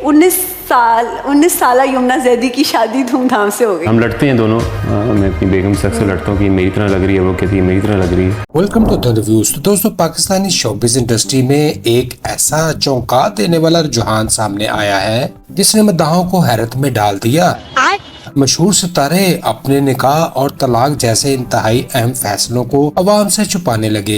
19 साल यमुना जैदी की शादी धूमधाम से हो गई। हम लड़ते हैं दोनों, मैं अपनी बेगम से अक्सर लड़ता हूँ कि मेरी तरह लग रही है, वो कहती है मेरी तरह लग रही है। Welcome to the reviews. तो दोस्तों, पाकिस्तानी शोबिज़ इंडस्ट्री में एक ऐसा चौंका देने वाला रुझान सामने आया है जिसने मद्दाहों को हैरत में डाल दिया। मशहूर सितारे अपने निकाह और तलाक जैसे इंतहाई अहम फैसलों को आवाम से छुपाने लगे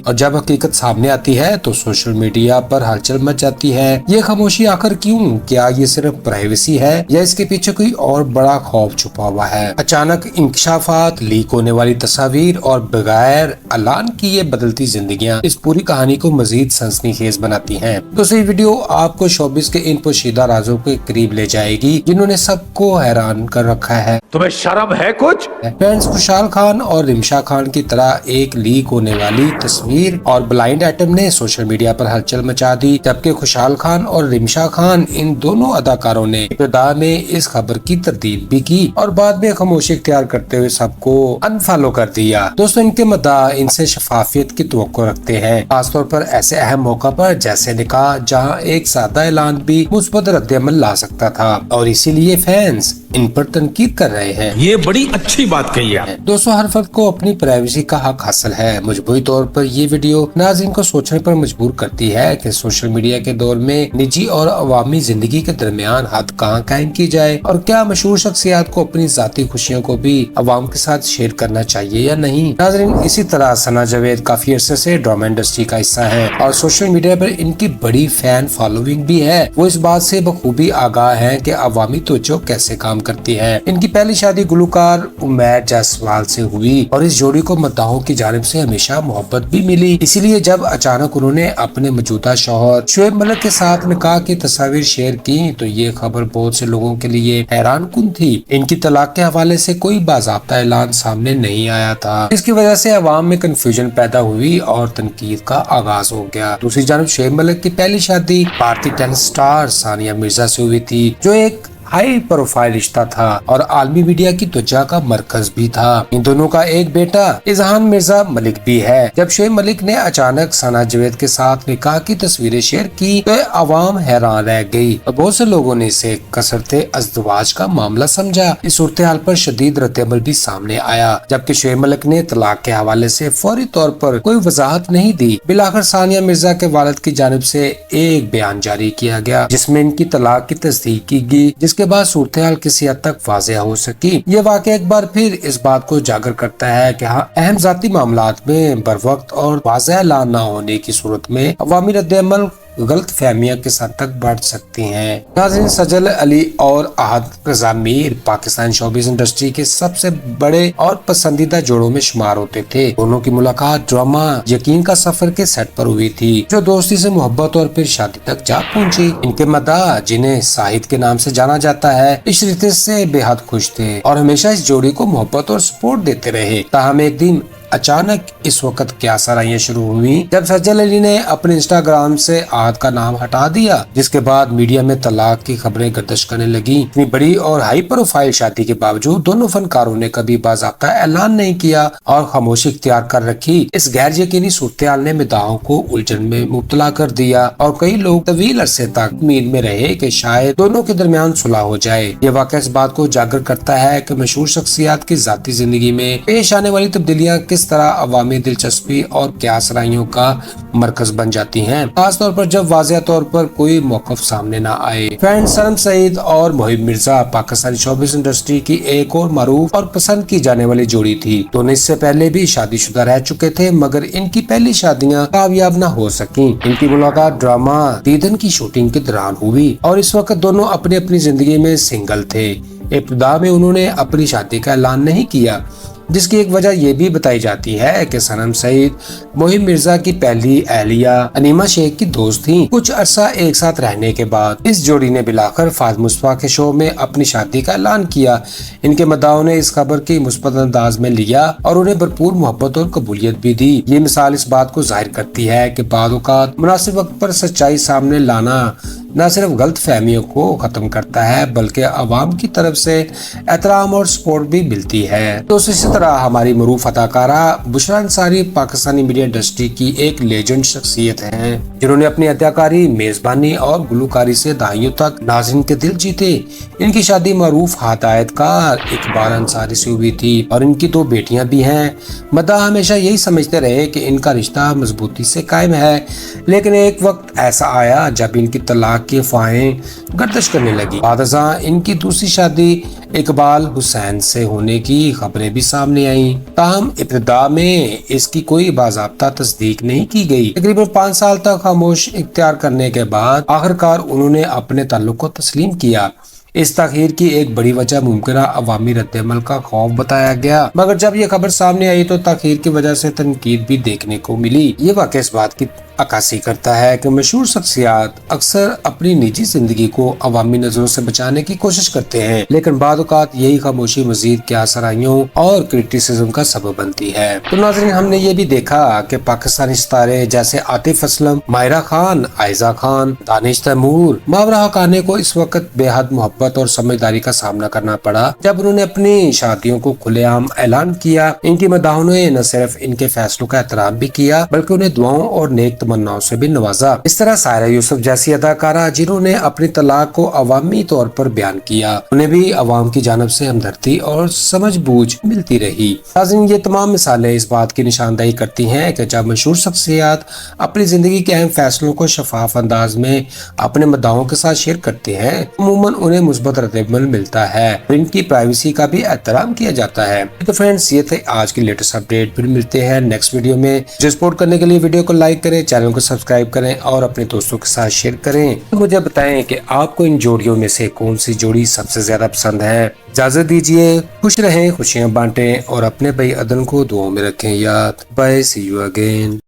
और जब हकीकत सामने आती है तो सोशल मीडिया पर हलचल मच जाती है। ये खामोशी आखिर क्यों? क्या ये सिर्फ प्राइवेसी है या इसके पीछे कोई और बड़ा खौफ छुपा हुआ है? अचानक इंकशाफात, लीक होने वाली तस्वीर और बगैर ऐलान की ये बदलती जिंदगियां इस पूरी कहानी को मजीद सनसनीखेज बनाती हैं। दूसरी वीडियो आपको शोबिज़ के इन पोशीदा राजों के करीब ले जाएगी जिन्होंने सबको हैरान कर रखा है। तुम्हें शर्म है कुछ? फ्रेंड्स, खुशहाल खान और रिमशा खान की तरह एक लीक होने वाली तस्वीर और ब्लाइंड आइटम ने सोशल मीडिया पर हलचल मचा दी, जबकि खुशहाल खान और रिमशा खान इन दोनों अदाकारों ने इब्तिदा में इस खबर की तरदीद भी की और बाद में खामोशी इख्तियार करते हुए सबको अनफॉलो कर दिया। दोस्तों, इनके मद्दाह इनसे शफाफियत की तवक्को रखते हैं, खासतौर पर ऐसे अहम मौका पर जैसे निकाह, जहाँ एक सादा ऐलान भी मुस्बत रद्द-ए-अमल ला सकता था और इसीलिए फैंस इन पर तनकीद कर रहे हैं। ये बड़ी अच्छी बात कही है। दोस्तों, हर फर्द को अपनी प्राइवेसी का हक हासिल है। मजबूरी तौर पर ये वीडियो नाज़रीन को सोचने पर मजबूर करती है कि सोशल मीडिया के दौर में निजी और अवामी जिंदगी के दरमियान हद कहाँ कायम की जाए और क्या मशहूर शख्सियत को अपनी जाती खुशियों को भी अवाम के साथ शेयर करना चाहिए या नहीं। नाज़रीन, इसी तरह सना जावेद काफी अरसे से ड्रामा इंडस्ट्री का हिस्सा है और सोशल मीडिया पर इनकी बड़ी फैन फॉलोइंग भी है। वो इस बात से बखूबी आगाह है कि अवामी तवज्जो कैसे काम करती है। इनकी पहली शादी गुलकार उमैर जायसवाल से हुई और इस जोड़ी को मद्दाहों की जानिब से हमेशा मोहब्बत भी मिली। इसीलिए जब अचानक उन्होंने अपने मौजूदा शौहर शुएब मलिक के साथ निकाह की तस्वीर शेयर की तो ये खबर बहुत से लोगों के लिए हैरान कुन थी। इनकी तलाक के हवाले से कोई बाज़ाब्ता ऐलान सामने नहीं आया था, इसकी वजह से अवाम में कंफ्यूजन पैदा हुई और तनकीद का आगाज हो गया। दूसरी जानब शुएब मलिक की पहली शादी भारतीय टेनिस स्टार सानिया मिर्जा से हुई थी, जो एक हाई प्रोफाइल रिश्ता था और आलमी मीडिया की त्वचा का मरकज भी था। इन दोनों का एक बेटा इजहान मिर्जा मलिक भी है। जब शुएब मलिक ने अचानक सना जावेद के साथ निकाह की तस्वीरें शेयर की तो आवाम हैरान रह गई और बहुत से लोगों ने इसे कसरते अज़दवाज का मामला समझा। इस सूरत हाल पर शदीद रद्द-ए-अमल भी सामने आया, जबकि शुएब मलिक ने तलाक के हवाले से फौरी तौर पर कोई वजाहत नहीं दी। बिलाखिर सानिया मिर्जा के वालिद की जानिब से एक बयान जारी किया गया जिसमें इनकी तलाक की तस्दीक की गई, जिसके बाद सूरत हाल किसी हद तक वाज़ेह हो सकी। ये वाक़या एक बार फिर इस बात को उजागर करता है कि अहम जाती मामलात में बर वक्त और वाज़ेह ऐलान न होने की सूरत में अवामी रद्द-ए-अमल गलत फहमियाँ किस हद तक बढ़ सकती हैं। नाज़रीन, सजल अली और अहद रज़ा मीर पाकिस्तान शोबिज़ इंडस्ट्री के सबसे बड़े और पसंदीदा जोड़ों में शुमार होते थे। दोनों की मुलाकात ड्रामा यकीन का सफर के सेट पर हुई थी, जो दोस्ती से मोहब्बत और फिर शादी तक जा पहुंची। इनके मद्दाह, जिन्हें साहिद के नाम से जाना जाता है, इस रिश्ते से बेहद खुश थे और हमेशा इस जोड़ी को मोहब्बत और सपोर्ट देते रहे। ताहम एक दिन अचानक इस वक्त क्या सराहियां शुरू हुई जब सज्जल अली ने अपने इंस्टाग्राम से आहद का नाम हटा दिया, जिसके बाद मीडिया में तलाक की खबरें गर्दिश करने लगी। इतनी बड़ी और हाई प्रोफाइल शादी के बावजूद दोनों फनकारों ने कभी बाज़ाब्ता ऐलान नहीं किया और खामोशी इख्तियार कर रखी। इस गैर यकीनी सूरत-ए-हाल ने मद्दाहों को उलझन में मुब्तला कर दिया और कई लोग तवील अरसे तक उम्मीद में रहे कि शायद दोनों के दरमियान सुलह हो जाए। ये वाक़या इस बात को उजागर करता है कि मशहूर शख्सियत की जाती जिंदगी में पेश आने वाली तब्दीलियां किस तरह अवामी दिलचस्पी और क्या सराहियों का मरकज बन जाती हैं, खास तौर पर जब वाज़ेह तौर पर कोई मौक़िफ़ सामने न आए। फ्रेंड्स, सनम सईद और मोहिब मिर्जा पाकिस्तानी शोबिज़ इंडस्ट्री की एक और मारूफ और पसंद की जाने वाली जोड़ी थी। दोनों इससे पहले भी शादीशुदा रह चुके थे, मगर इनकी पहली शादियां कामयाब न हो सकी। इनकी मुलाकात ड्रामा दीदन की शूटिंग के दौरान हुई और इस वक्त दोनों अपनी अपनी जिंदगी में सिंगल थे। इब्तिदा में उन्होंने अपनी शादी का ऐलान नहीं किया, जिसकी एक वजह यह भी बताई जाती है कि सनम सईद मोहिब मिर्जा की पहली अहलिया अनीमा शेख की दोस्त थी। कुछ अरसा एक साथ रहने के बाद इस जोड़ी ने बिलाकर फाज मुस्तफा के शो में अपनी शादी का ऐलान किया। इनके मद्दाहों ने इस खबर की मुस्बत अंदाज में लिया और उन्हें भरपूर मोहब्बत और कबूलियत भी दी। ये मिसाल इस बात को जाहिर करती है कि बाद औक़ात मुनासिब वक्त पर सच्चाई सामने लाना न सिर्फ गलत फहमियों को खत्म करता है बल्कि अवाम की तरफ से एहतराम और सपोर्ट भी मिलती है। तो इसी तरह हमारी मरूफ अदाकारा बुशरा अंसारी पाकिस्तानी मीडिया इंडस्ट्री की एक लेजेंड शख्सियत हैं, जिन्होंने अपनी अदाकारी, मेजबानी और गुलकारी से दहाइयों तक नाज़रीन के दिल जीते। इनकी शादी मरूफ हदायतकार इकबाल अंसारी से हुई थी और इनकी 2 बेटियां भी हैं। मद्दाह हमेशा यही समझते रहे कि इनका रिश्ता मजबूती से कायम है, लेकिन एक वक्त ऐसा आया जब इनकी तलाक की अफवाहें गर्दिश करने लगी। बादशाह इनकी दूसरी शादी इकबाल हुसैन से होने की खबरें भी सामने आईं। ताहम इब्तिदा में इसकी कोई बाज़ाब्ता तस्दीक नहीं की गई। तकरीबन 5 साल तक खामोश इख्तियार करने के बाद आखिरकार उन्होंने अपने ताल्लुक को तस्लीम किया। इस तखीर की एक बड़ी वजह मुमकिन अवामी रद्द-ए-अमल का खौफ बताया गया, मगर जब ये खबर सामने आई तो तखीर की वजह से तनकीद भी देखने को मिली। ये वाकई इस बात की अक्कासी करता है कि मशहूर शख्सियात अक्सर अपनी निजी जिंदगी को अवामी नजरों से बचाने की कोशिश करते हैं, लेकिन बाद औक़ात यही खामोशी मजीद क्या सराहियों और क्रिटिसिज्म का सबब बनती है। तो नाज़रीन, हमने ये भी देखा कि पाकिस्तानी सितारे जैसे आतिफ असलम, माहिरा खान, आयजा खान, दानिश तैमूर, मावरा हक़ानी को इस वक्त बेहद मोहब्बत और समझदारी का सामना करना पड़ा जब उन्होंने अपनी शादियों को खुलेआम ऐलान किया। इनकी मदाहों ने न सिर्फ इनके फैसलों का एहतराम भी किया बल्कि उन्हें दुआओं और नेक तमन्नाओं से भी नवाजा। इस तरह सायरा यूसुफ जैसी अदाकारा जिन्होंने अपनी तलाक को अवामी तौर पर बयान किया, उन्हें भी अवाम की जानब से हमदर्दी और समझबूझ मिलती रही। नाज़रीन, ये तमाम मिसालें इस बात की निशानदही करती हैं कि जब मशहूर शख्सियात अपनी जिंदगी के अहम फैसलों को शफाफ अंदाज में अपने मद्दाओं के साथ शेयर करते हैं, अमूमन उन्हें मुस्बत रद्द-ए-अमल मिलता है, इनकी प्राइवेसी का भी एहतराम किया जाता है। तो फ्रेंड्स, ये थे आज की लेटेस्ट अपडेट। फिर मिलते हैं नेक्स्ट वीडियो में। जो सपोर्ट करने के लिए वीडियो को लाइक करें, चैनल को सब्सक्राइब करें और अपने दोस्तों के साथ शेयर करें। तो मुझे बताएं कि आपको इन जोड़ियों में से कौन सी जोड़ी सबसे ज्यादा पसंद है। इजाजत दीजिए, खुश रहें, खुशियां बांटें और अपने भाई अदन को दुआओं में रखें याद। Bye, see you again.